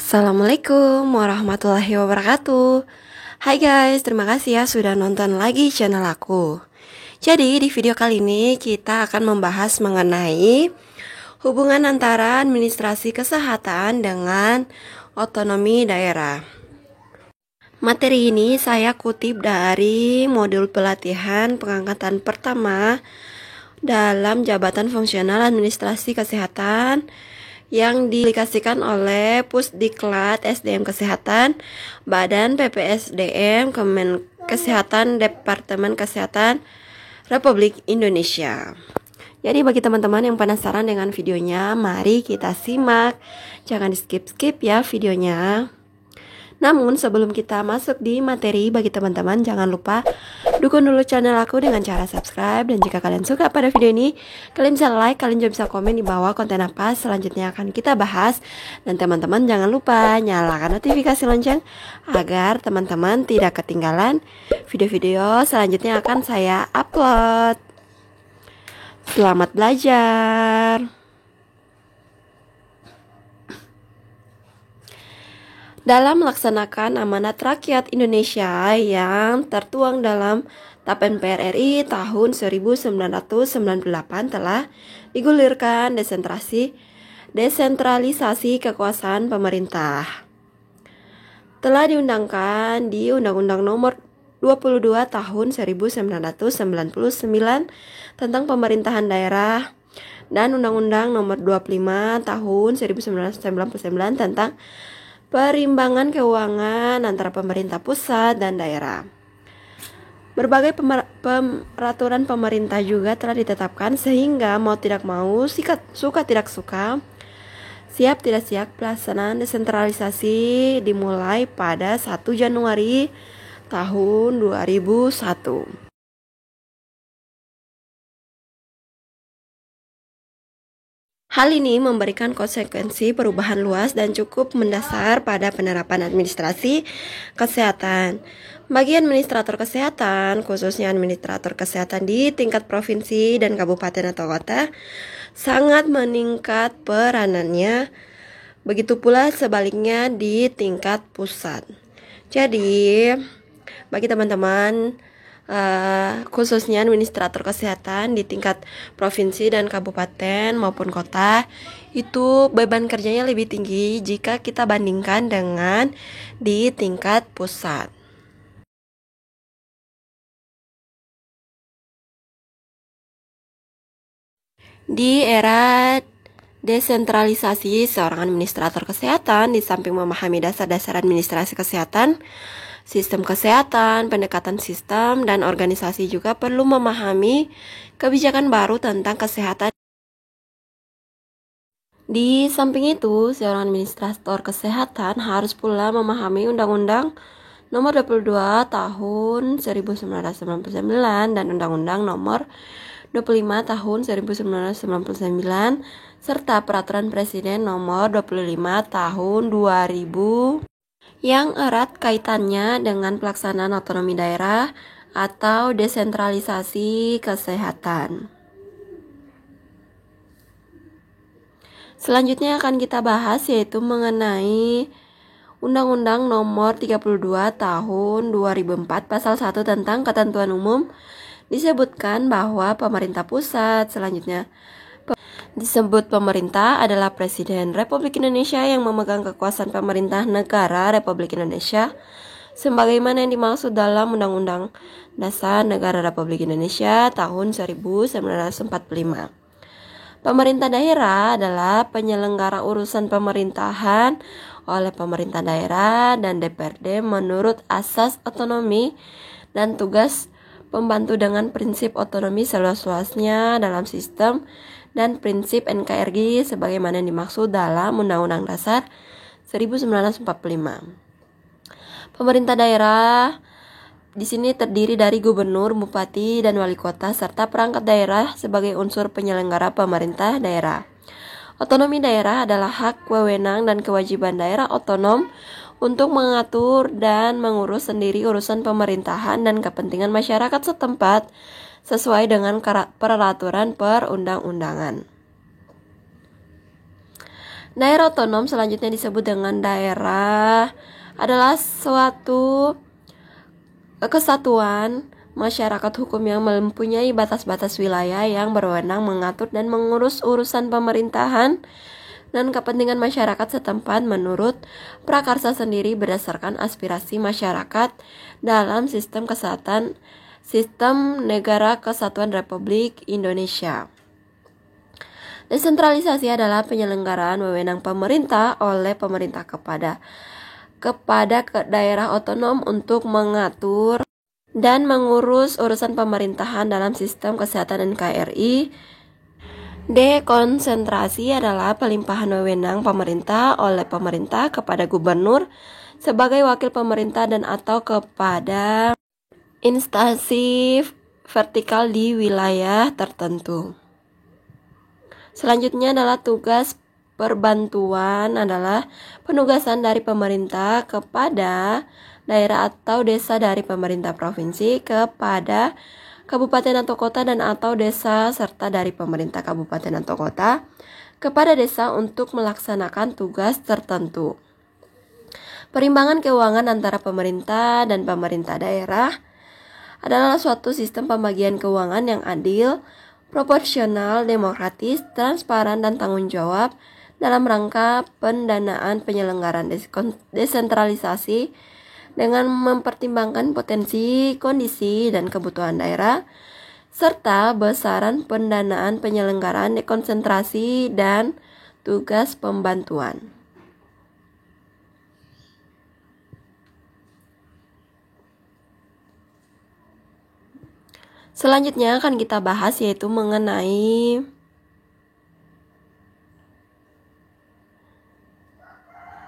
Assalamualaikum warahmatullahi wabarakatuh. Hai guys, terima kasih ya sudah nonton lagi channel aku. Jadi di video kali ini kita akan membahas mengenai hubungan antara administrasi kesehatan dengan otonomi daerah. Materi ini saya kutip dari modul pelatihan pengangkatan pertama dalam jabatan fungsional administrasi kesehatan yang diaplikasikan oleh Pusdiklat SDM Kesehatan, Badan PPSDM, Kemen Kesehatan, Departemen Kesehatan Republik Indonesia. Jadi bagi teman-teman yang penasaran dengan videonya, mari kita simak. Jangan di skip-skip ya videonya. Namun sebelum kita masuk di materi, bagi teman-teman jangan lupa dukung dulu channel aku dengan cara subscribe. Dan jika kalian suka pada video ini, kalian bisa like, kalian juga bisa komen di bawah konten apa selanjutnya akan kita bahas. Dan teman-teman jangan lupa nyalakan notifikasi lonceng agar teman-teman tidak ketinggalan video-video selanjutnya akan saya upload. Selamat belajar. Dalam melaksanakan amanat rakyat Indonesia yang tertuang dalam TAP MPR RI tahun 1998 telah digulirkan desentralisasi kekuasaan pemerintah. Telah diundangkan di Undang-Undang Nomor 22 Tahun 1999 tentang Pemerintahan Daerah dan Undang-Undang Nomor 25 Tahun 1999 tentang perimbangan keuangan antara pemerintah pusat dan daerah. Berbagai peraturan pemerintah juga telah ditetapkan sehingga mau tidak mau, suka tidak suka, siap tidak siap, pelaksanaan desentralisasi dimulai pada 1 Januari tahun 2001. Hal ini memberikan konsekuensi perubahan luas dan cukup mendasar pada penerapan administrasi kesehatan. Bagi administrator kesehatan, khususnya administrator kesehatan di tingkat provinsi dan kabupaten atau kota, sangat meningkat peranannya. Begitu pula sebaliknya di tingkat pusat. Jadi, bagi teman-teman khususnya administrator kesehatan di tingkat provinsi dan kabupaten maupun kota, itu beban kerjanya lebih tinggi jika kita bandingkan dengan di tingkat pusat. Di era desentralisasi, seorang administrator kesehatan di samping memahami dasar-dasar administrasi kesehatan, sistem kesehatan, pendekatan sistem, dan organisasi juga perlu memahami kebijakan baru tentang kesehatan. Di samping itu, seorang administrator kesehatan harus pula memahami Undang-Undang Nomor 22 Tahun 1999 dan Undang-Undang Nomor 25 Tahun 1999 serta Peraturan Presiden Nomor 25 Tahun 2000 yang erat kaitannya dengan pelaksanaan otonomi daerah atau desentralisasi kesehatan. Selanjutnya akan kita bahas yaitu mengenai Undang-Undang Nomor 32 Tahun 2004 Pasal 1 tentang Ketentuan Umum. Disebutkan bahwa pemerintah pusat, selanjutnya disebut pemerintah adalah Presiden Republik Indonesia yang memegang kekuasaan pemerintah negara Republik Indonesia sebagaimana yang dimaksud dalam Undang-Undang Dasar Negara Republik Indonesia tahun 1945. Pemerintah daerah adalah penyelenggara urusan pemerintahan oleh pemerintah daerah dan DPRD menurut asas otonomi dan tugas pembantu dengan prinsip otonomi seluas-luasnya dalam sistem dan prinsip NKRI sebagaimana yang dimaksud dalam Undang-Undang Dasar 1945. Pemerintah daerah di sini terdiri dari gubernur, bupati, dan wali kota serta perangkat daerah sebagai unsur penyelenggara pemerintah daerah. Otonomi daerah adalah hak, wewenang, dan kewajiban daerah otonom untuk mengatur dan mengurus sendiri urusan pemerintahan dan kepentingan masyarakat setempat sesuai dengan peraturan perundang-undangan. Daerah otonom selanjutnya disebut dengan daerah adalah suatu kesatuan masyarakat hukum yang mempunyai batas-batas wilayah yang berwenang mengatur dan mengurus urusan pemerintahan dan kepentingan masyarakat setempat menurut prakarsa sendiri berdasarkan aspirasi masyarakat dalam sistem negara kesatuan Republik Indonesia. Desentralisasi adalah penyelenggaraan wewenang pemerintah oleh pemerintah kepada daerah otonom untuk mengatur dan mengurus urusan pemerintahan dalam sistem kesehatan NKRI. Dekonsentrasi adalah pelimpahan wewenang pemerintah oleh pemerintah kepada gubernur sebagai wakil pemerintah dan atau kepada instansi vertikal di wilayah tertentu. Selanjutnya adalah tugas perbantuan adalah penugasan dari pemerintah kepada daerah atau desa dari pemerintah provinsi kepada kabupaten atau kota dan atau desa serta dari pemerintah kabupaten atau kota kepada desa untuk melaksanakan tugas tertentu. Perimbangan keuangan antara pemerintah dan pemerintah daerah adalah suatu sistem pembagian keuangan yang adil, proporsional, demokratis, transparan, dan tanggung jawab dalam rangka pendanaan penyelenggaraan desentralisasi dengan mempertimbangkan potensi, kondisi, dan kebutuhan daerah, serta besaran pendanaan penyelenggaraan dekonsentrasi dan tugas pembantuan. Selanjutnya akan kita bahas yaitu mengenai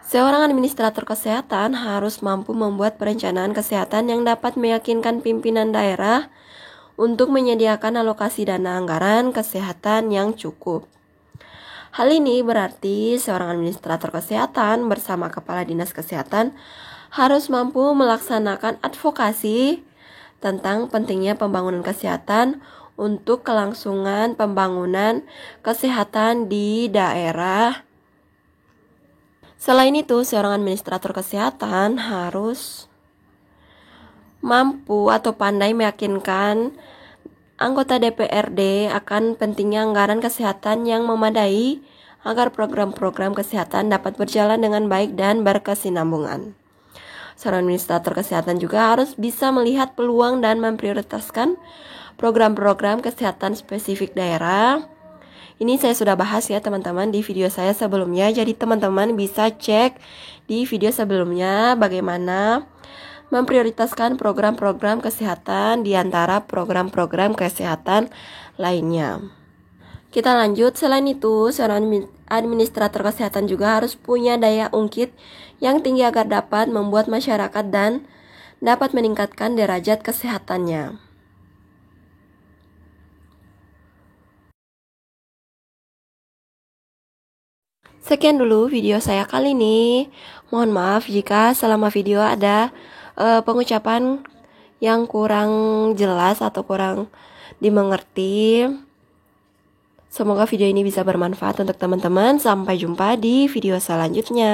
seorang administrator kesehatan harus mampu membuat perencanaan kesehatan yang dapat meyakinkan pimpinan daerah untuk menyediakan alokasi dana anggaran kesehatan yang cukup. Hal ini berarti seorang administrator kesehatan bersama kepala dinas kesehatan harus mampu melaksanakan advokasi tentang pentingnya pembangunan kesehatan untuk kelangsungan pembangunan kesehatan di daerah. Selain itu, seorang administrator kesehatan harus mampu atau pandai meyakinkan anggota DPRD akan pentingnya anggaran kesehatan yang memadai agar program-program kesehatan dapat berjalan dengan baik dan berkesinambungan. Seorang administrator kesehatan juga harus bisa melihat peluang dan memprioritaskan program-program kesehatan spesifik daerah. Ini saya sudah bahas ya teman-teman di video saya sebelumnya, jadi teman-teman bisa cek di video sebelumnya bagaimana memprioritaskan program-program kesehatan di antara program-program kesehatan lainnya. Kita lanjut, selain itu seorang administrator kesehatan juga harus punya daya ungkit yang tinggi agar dapat membuat masyarakat dan dapat meningkatkan derajat kesehatannya. Sekian dulu video saya kali ini. Mohon maaf jika selama video ada pengucapan yang kurang jelas atau kurang dimengerti. Semoga video ini bisa bermanfaat untuk teman-teman. Sampai jumpa di video selanjutnya.